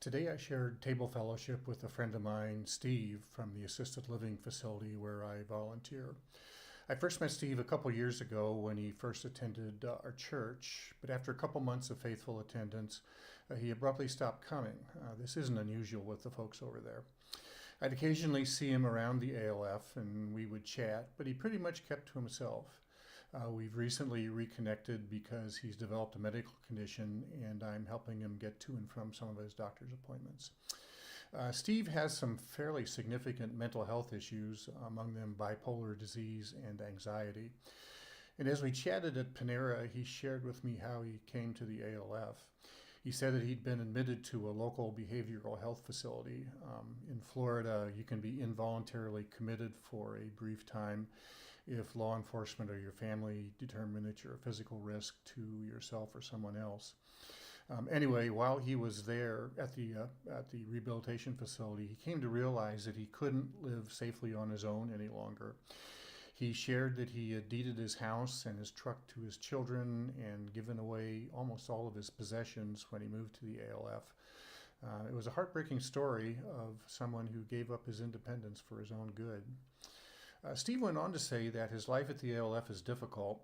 Today I shared table fellowship with a friend of mine, Steve, from the assisted living facility where I volunteer. I first met Steve a couple years ago when he first attended our church, but after a couple months of faithful attendance, he abruptly stopped coming. This isn't unusual with the folks over there. I'd occasionally see him around the ALF and we would chat, but he pretty much kept to himself. We've recently reconnected because he's developed a medical condition and I'm helping him get to and from some of his doctor's appointments. Steve has some fairly significant mental health issues, among them bipolar disease and anxiety. And as we chatted at Panera, he shared with me how he came to the ALF. He said that he'd been admitted to a local behavioral health facility. In Florida, you can be involuntarily committed for a brief time if law enforcement or your family determine that you're a physical risk to yourself or someone else. Anyway, while he was there at the rehabilitation facility, he came to realize that he couldn't live safely on his own any longer. He shared that he had deeded his house and his truck to his children and given away almost all of his possessions when he moved to the ALF. It was a heartbreaking story of someone who gave up his independence for his own good. Steve went on to say that his life at the ALF is difficult.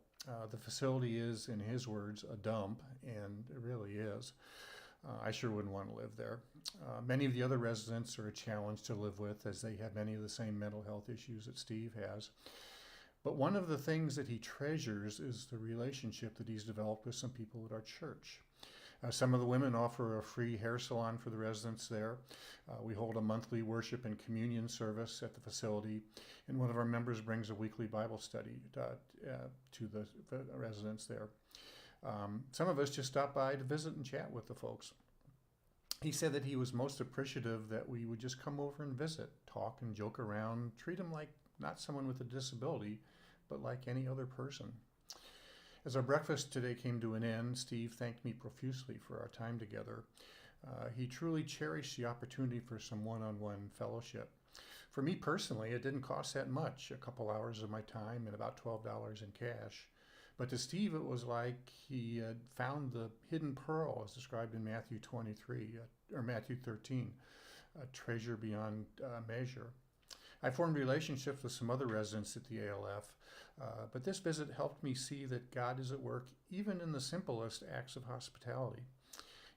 The facility is, in his words, a dump, and it really is. I sure wouldn't want to live there. Many of the other residents are a challenge to live with, as they have many of the same mental health issues that Steve has. But one of the things that he treasures is the relationship that he's developed with some people at our church. Some of the women offer a free hair salon for the residents there. We hold a monthly worship and communion service at the facility, and one of our members brings a weekly Bible study to the residents there. Some of us just stop by to visit and chat with the folks. He said that he was most appreciative that we would just come over and visit, talk and joke around, treat him like not someone with a disability, but like any other person. As our breakfast today came to an end, Steve thanked me profusely for our time together. He truly cherished the opportunity for some one-on-one fellowship. For me personally, it didn't cost that much, a couple hours of my time and about $12 in cash. But to Steve, it was like he had found the hidden pearl, as described in Matthew 23, or Matthew 13, a treasure beyond measure. I formed relationships with some other residents at the ALF, but this visit helped me see that God is at work even in the simplest acts of hospitality.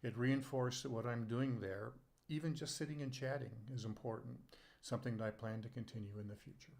It reinforced that what I'm doing there, even just sitting and chatting, is important, something that I plan to continue in the future.